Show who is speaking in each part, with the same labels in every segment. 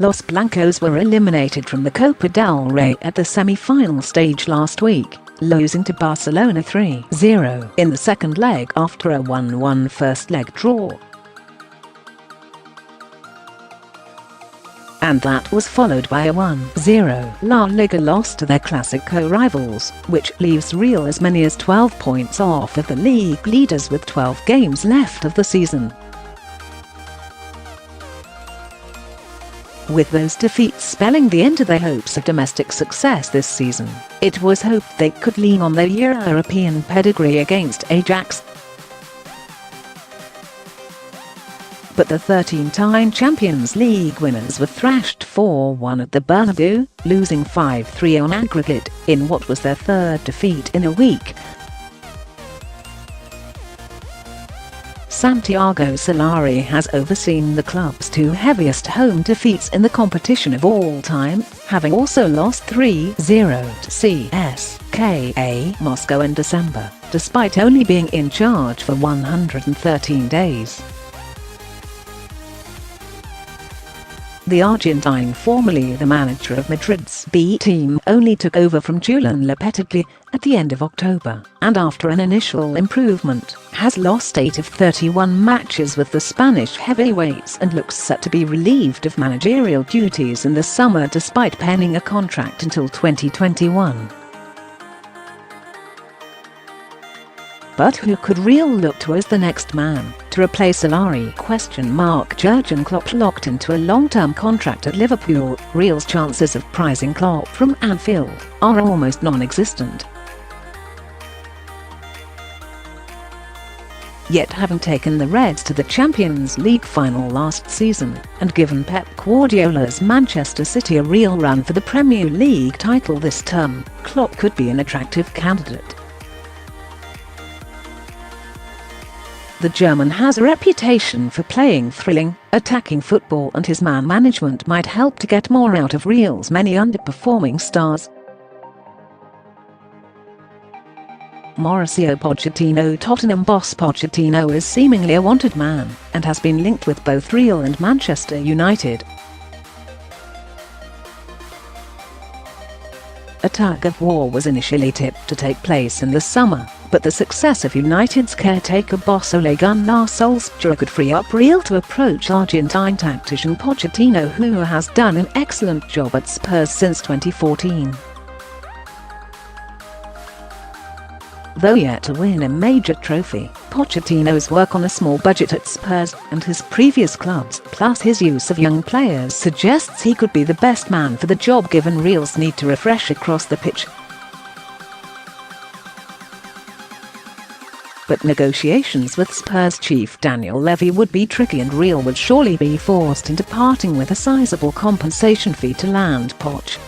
Speaker 1: Los Blancos were eliminated from the Copa del Rey at the semi-final stage last week, losing to Barcelona 3-0 in the second leg after a 1-1 first leg draw. And that was followed by a 1-0 La Liga loss to their Clasico rivals, which leaves Real as many as 12 points off of the league leaders with 12 games left of the season. With those defeats spelling the end of their hopes of domestic success this season, it was hoped they could lean on their European pedigree against Ajax. But the 13-time Champions League winners were thrashed 4-1 at the Bernabeu, losing 5-3 on aggregate, in what was their third defeat in a week. Santiago Solari has overseen the club's two heaviest home defeats in the competition of all time, having also lost 3-0 to CSKA Moscow in December, despite only being in charge for 113 days. The Argentine, formerly the manager of Madrid's B team, only took over from Julen Lopetegui at the end of October, and after an initial improvement, has lost 8 of 31 matches with the Spanish heavyweights and looks set to be relieved of managerial duties in the summer despite penning a contract until 2021. But who could Real look to as the next man to replace Solari? Jurgen Klopp locked into a long-term contract at Liverpool. Real's chances of prising Klopp from Anfield are almost non-existent. Yet, having taken the Reds to the Champions League final last season, and given Pep Guardiola's Manchester City a real run for the Premier League title this term, Klopp could be an attractive candidate. The German has a reputation for playing thrilling, attacking football, and his man management might help to get more out of Real's many underperforming stars. Mauricio Pochettino Tottenham boss Pochettino is seemingly a wanted man, and has been linked with both Real and Manchester United. A tug-of-war was initially tipped to take place in the summer, but the success of United's caretaker boss Ole Gunnar Solskjaer could free up Real to approach Argentine tactician Pochettino, who has done an excellent job at Spurs since 2014. Though yet to win a major trophy, Pochettino's work on a small budget at Spurs and his previous clubs, plus his use of young players, suggests he could be the best man for the job given Real's need to refresh across the pitch. But negotiations with Spurs chief Daniel Levy would be tricky, and Real would surely be forced into parting with a sizable compensation fee to land Poch.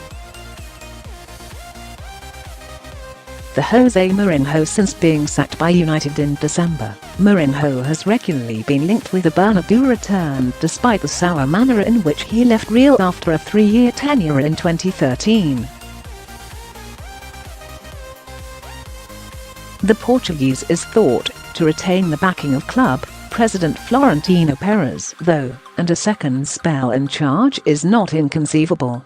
Speaker 1: The Jose Mourinho since being sacked by United in December, Mourinho has regularly been linked with a Bernabeu return despite the sour manner in which he left Real after a 3-year tenure in 2013. The Portuguese is thought to retain the backing of club president Florentino Perez, though, and a second spell in charge is not inconceivable.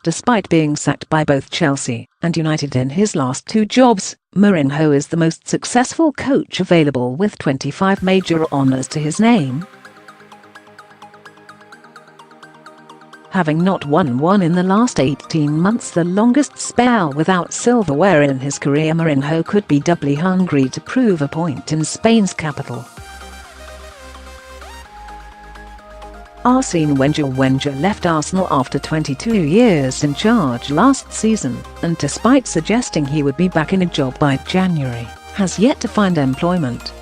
Speaker 1: Despite being sacked by both Chelsea and United in his last two jobs, Mourinho is the most successful coach available with 25 major honours to his name. Having not won one in the last 18 months, the longest spell without silverware in his career, Mourinho could be doubly hungry to prove a point in Spain's capital. Arsene Wenger left Arsenal after 22 years in charge last season, and despite suggesting he would be back in a job by January, has yet to find employment.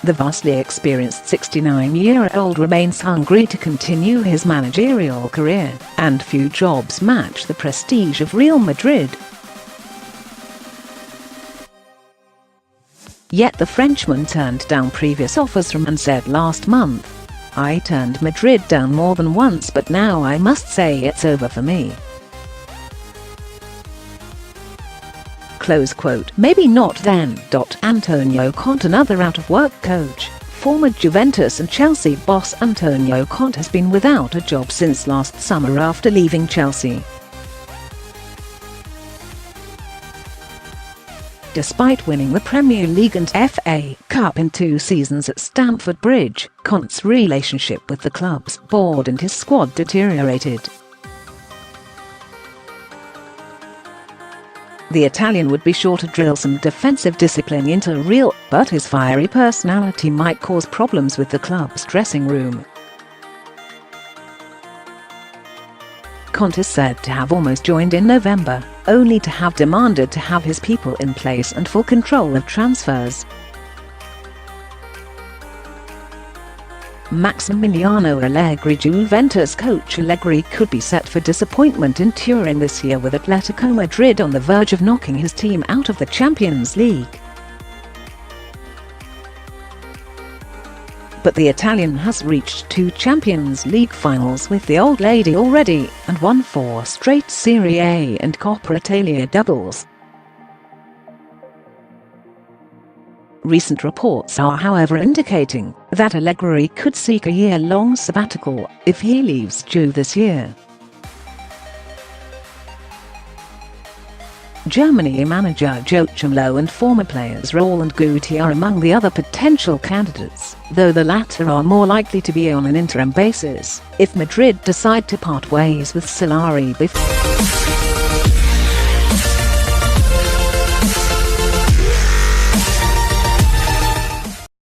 Speaker 1: The vastly experienced 69-year-old remains hungry to continue his managerial career, and few jobs match the prestige of Real Madrid. Yet the Frenchman turned down previous offers from and said last month, "I turned Madrid down more than once, but now I must say it's over for me." close quote. Maybe not then. Antonio Conte, another out-of-work coach. Former Juventus and Chelsea boss Antonio Conte has been without a job since last summer after leaving Chelsea. Despite winning the Premier League and FA Cup in 2 seasons at Stamford Bridge, Conte's relationship with the club's board and his squad deteriorated. The Italian would be sure to drill some defensive discipline into Real, but his fiery personality might cause problems with the club's dressing room. Conte is said to have almost joined in November, only to have demanded to have his people in place and full control of transfers. Maximiliano Allegri. Juventus coach Allegri could be set for disappointment in Turin this year, with Atletico Madrid on the verge of knocking his team out of the Champions League. But the Italian has reached 2 Champions League finals with the Old Lady already, and won 4 straight Serie A and Coppa Italia doubles. Recent reports are, however, indicating that Allegri could seek a year-long sabbatical if he leaves Juve this year. Germany manager Joachim Low and former players Roland Guti are among the other potential candidates, though the latter are more likely to be on an interim basis if Madrid decide to part ways with Solari before